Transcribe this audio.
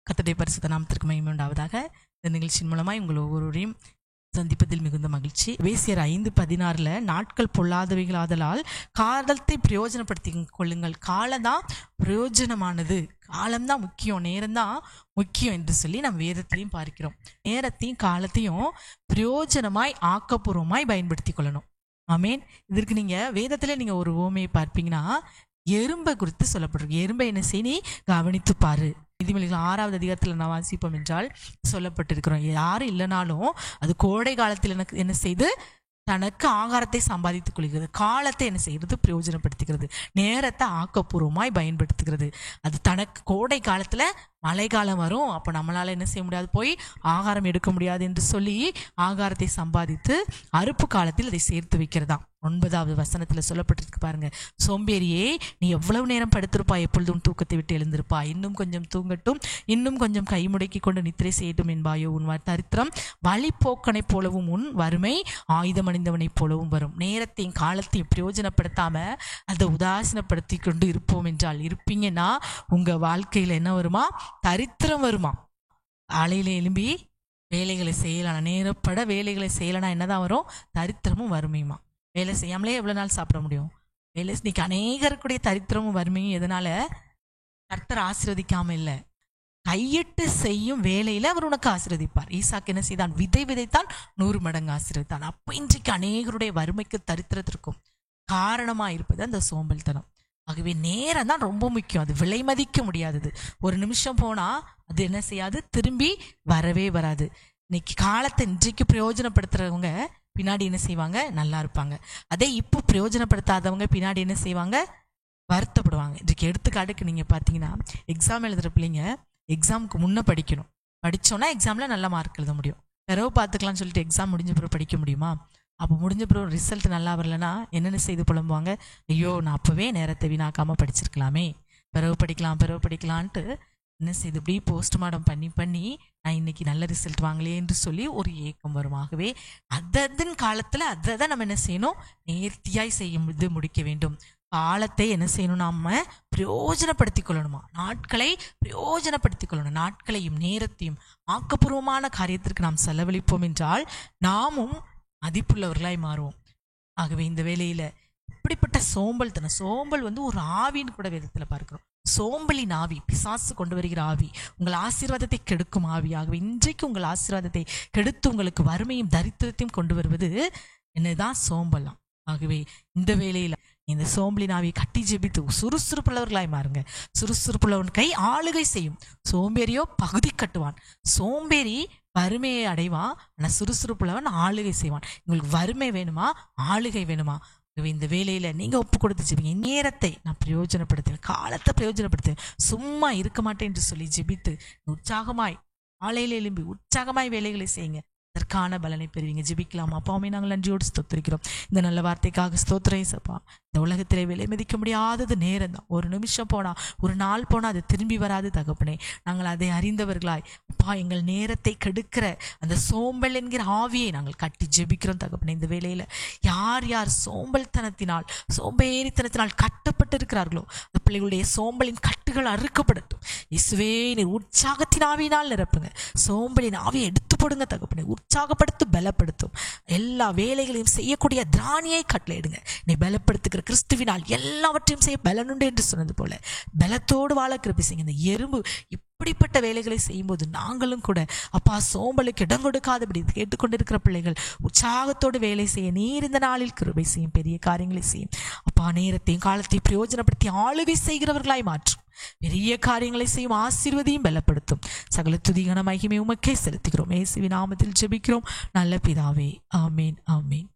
கர்த்தருடைய பரிசுத்த நாமத்திற்கு மகிமை உண்டாவதாக. இந்த நிகழ்ச்சியின் மூலமாய் உங்கள் ஒவ்வொருவரையும் சந்திப்பதில் மிகுந்த மகிழ்ச்சி. எபேசியர் 5:16 நாட்கள் பொல்லாதவைகளாதலால் காலத்தை பிரயோஜனப்படுத்தி கொள்ளுங்கள். காலம்தான் பிரயோஜனமானது, காலம்தான் முக்கியம், நேரம்தான் முக்கியம் என்று சொல்லி நம்ம வேதத்திலையும் பார்க்கிறோம். நேரத்தையும் காலத்தையும் பிரயோஜனமாய் ஆக்கப்பூர்வமாய் பயன்படுத்தி கொள்ளணும். ஆமேன். இதற்கு நீங்க வேதத்துல நீங்க ஒரு உவமையை பார்ப்பீங்கன்னா, எறும்பை குறித்து சொல்லப்பட்டிருக்கு. எறும்பை என்ன செய்ய கவனித்து பாரு. நீதிமொழிகள் 6வது அதிகாரத்தில் நான் வாசிப்போம் என்றால் சொல்லப்பட்டிருக்கிறோம். யாரும் இல்லைனாலும் அது கோடை காலத்தில் எனக்கு என்ன செய்து தனக்கு ஆகாரத்தை சம்பாதித்துக் கொள்கிறது. காலத்தை என்ன செய்கிறது? பிரயோஜனப்படுத்துகிறது. நேரத்தை ஆக்கப்பூர்வமாய் பயன்படுத்துகிறது. அது தனக்கு கோடை காலத்துல மழை காலம் வரும், அப்போ நம்மளால என்ன செய்ய முடியாது, போய் ஆகாரம் எடுக்க முடியாது என்று சொல்லி ஆகாரத்தை சம்பாதித்து அறுப்பு காலத்தில் அதை சேர்த்து வைக்கிறதா. 9வது வசனத்துல சொல்லப்பட்டிருக்கு பாருங்க. சோம்பேறியே, நீ எவ்வளவு நேரம் படுத்திருப்பா, எப்பொழுதும் தூக்கத்தை விட்டு எழுந்திருப்பா. இன்னும் கொஞ்சம் தூங்கட்டும், இன்னும் கொஞ்சம் கை முடக்கி கொண்டு நித்திரை செய்யட்டும் என்பாயோ. உன் தரித்திரம் வழிபோக்கனை போலவும் உன் வறுமை ஆயுதம் அணிந்தவனை போலவும் வரும். நேரத்தையும் காலத்தையும் பிரயோஜனப்படுத்தாம அதை உதாசீனப்படுத்தி கொண்டு இருப்போம் என்றால் இருப்பீங்கன்னா உங்க வாழ்க்கையில என்ன வருமா? தரித்திரம் வருமா. காலையில எழும்பி வேலைகளை செய்யலாம், நேரப்பட வேலைகளை செய்யலனா என்னதான் வரும்? தரித்திரமும் வறுமையுமா. வேலை செய்யாமலே எவ்வளவு நாள் சாப்பிட முடியும்? வேலை இன்னைக்கு அநேகருக்குடைய தரித்திரமும் வறுமையும் எதனால? கர்த்தர் ஆசீர்வதிக்காம இல்லை, கையிட்டு செய்யும் வேலையில அவர் உனக்கு ஆசீர்வதிப்பார். ஈசாக்கு என்ன செய்தான்? விதை விதைத்தான், 100 மடங்கு ஆசீர்வதித்தான். அப்போ இன்றைக்கு அநேகருடைய வறுமைக்கு தரித்திரத்திற்கும் காரணமா இருப்பது அந்த சோம்பல்தனம். ஆகவே நேரம் தான் ரொம்ப முக்கியம். அது விலை மதிக்க முடியாதது. ஒரு நிமிஷம் போனா அது என்ன செய்யாது, திரும்பி வரவே வராது. இன்னைக்கு காலத்தை இன்றைக்கு பிரயோஜனப்படுத்துறவங்க பின்னாடி என்ன செய்வாங்க? நல்லா இருப்பாங்க. அதே இப்போ பிரயோஜனப்படுத்தாதவங்க பின்னாடி என்ன செய்வாங்க? வருத்தப்படுவாங்க. இன்றைக்கு எடுத்துக்காட்டுக்கு நீங்க பாத்தீங்கன்னா, எக்ஸாம் எழுதுற பிள்ளைங்க எக்ஸாமுக்கு முன்ன படிக்கணும். படிச்சோன்னா எக்ஸாம்ல நல்ல மார்க் எழுத முடியும். பிறகு பார்த்துக்கலாம்னு சொல்லிட்டு எக்ஸாம் முடிஞ்ச பிறகு படிக்க முடியுமா? அப்போ முடிஞ்ச பிறகு ரிசல்ட் நல்லா வரலன்னா என்னென்ன செய்து புலம்புவாங்க? ஐயோ, நான் அப்பவே நேரத்தை வீணாக்காம படிச்சிருக்கலாமே, பிறகு படிக்கலான்ட்டு என்ன செய்து இப்படி போஸ்ட்மார்ட்டம் பண்ணி நான் இன்னைக்கு நல்ல ரிசல்ட் வாங்கலையே என்று சொல்லி ஒரு ஏக்கம் வரும். ஆகவே அதன் காலத்துல அதை நம்ம என்ன செய்யணும்? நேர்த்தியாய் செய்ய முடிக்க வேண்டும். காலத்தை என்ன செய்யணும்? நாம பிரயோஜனப்படுத்திக் கொள்ளணுமா. நாட்களை பிரயோஜனப்படுத்திக் கொள்ளணும். நாட்களையும் நேரத்தையும் ஆக்கப்பூர்வமான காரியத்திற்கு நாம் செலவழிப்போம் என்றால் நாமும் மதிப்புள்ளவர்களாய் மாறுவோம். ஆகவே இந்த வேளையில இப்படிப்பட்ட சோம்பல் ஒரு ஆவின்னு கூட வேதத்துல பார்க்கிறோம். சோம்பலின் ஆவி, பிசாசு கொண்டு வருகிற ஆவி, உங்கள் ஆசீர்வாதத்தை கெடுக்கும் ஆவி. ஆகவே இன்றைக்கு உங்கள் ஆசீர்வாதத்தை கெடுத்து உங்களுக்கு வறுமையும் தரித்திரத்தையும் கொண்டு வருவது என்னதான்? சோம்பலாம். ஆகவே இந்த வேளையில இந்த சோம்பலின் ஆவியை கட்டி ஜெபித்து சுறுசுறுப்புள்ளவர்களாய் மாறுங்க. சுறுசுறுப்புள்ளவன் கை ஆளுகை செய்யும், சோம்பேறியோ பகுதி கட்டுவான். சோம்பேறி வறுமையை அடைவான், ஆனா சுறுசுறுப்புள்ளவன் ஆளுகை செய்வான். உங்களுக்கு வறுமை வேணுமா? ஆளுகை வேணுமா? இந்த வேலையில நீங்க ஒப்பு கொடுத்து ஜெபிங்க. நேரத்தை நான் பிரயோஜனப்படுத்துவேன், காலத்தை பிரயோஜனப்படுத்துவேன், சும்மா இருக்க மாட்டேன் என்று சொல்லி ஜெபித்து உற்சாகமாய் ஆலையில எழும்பி உற்சாகமாய் வேலைகளை செய்யுங்க. அதற்கான பலனை பெறுவீங்க. ஜெபிக்கலாம். அப்பாவுமே நாங்கள் நன்றியோடு ஸ்தோத்திரிக்கிறோம். இந்த நல்ல வார்த்தைக்காக ஸ்தோத்திரம் ஏசப்பா. இந்த உலகத்திலே விலை மதிக்க முடியாதது நேரம் தான். ஒரு நிமிஷம் போனா, ஒரு நாள் போனா அது திரும்பி வராது தகப்பனே. நாங்கள் அதை அறிந்தவர்களாய் அப்பா, எங்கள் நேரத்தை கெடுக்கிற அந்த சோம்பல் என்கிற ஆவியை நாங்கள் கட்டி ஜெபிக்கிறோம் தகப்பனே. இந்த வேளையில யார் சோம்பல்தனத்தினால் சோம்பேறித்தனத்தினால் கட்டப்பட்டு இருக்கிறார்களோ அந்த பிள்ளைகளுடைய சோம்பலின் கட்டுகள் அறுக்கப்படட்டும். இயேசுவே, நீர் உற்சாகத்தின் ஆவியினால் நிரப்புங்க. சோம்பலின் ஆவியை எடுத்து போடுங்க தகப்பனே. உற்சாகப்படுத்து, பலப்படுத்தும். எல்லா வேலைகளையும் செய்யக்கூடிய திராணியை கட்டளையிடுங்க. நீ பலப்படுத்துகிற கிறிஸ்துவினால் எல்லாவற்றையும் செய்ய பலனுண்டு என்று சொன்னது போல பலத்தோடு வாழ கிருபை செய்யுங்க. இந்த எறும்பு இப்படிப்பட்ட வேலைகளை செய்யும் போது நாங்களும் கூட அப்பா சோம்பலுக்கு இடம் கொடுக்காதபடி கேட்டுக்கொண்டிருக்கிற பிள்ளைகள் உற்சாகத்தோடு வேலை செய்ய நீர் இந்த நாளில் கிருபை செய்யும். பெரிய காரியங்களை செய்யும் அப்பா. நேரத்தையும் காலத்தையும் பிரயோஜனப்படுத்தி ஆளுகை செய்கிறவர்களாய் மாற்றும். பெரிய காரியங்களை செய்யும். ஆசீர்வதியும் பலப்படுத்தும். சகல துதி கன மகிமை உமக்கே செலுத்துகிறோம். இயேசுவின் நாமத்தில் ஜெபிக்கிறோம் நல்ல பிதாவே. ஆமேன், ஆமேன்.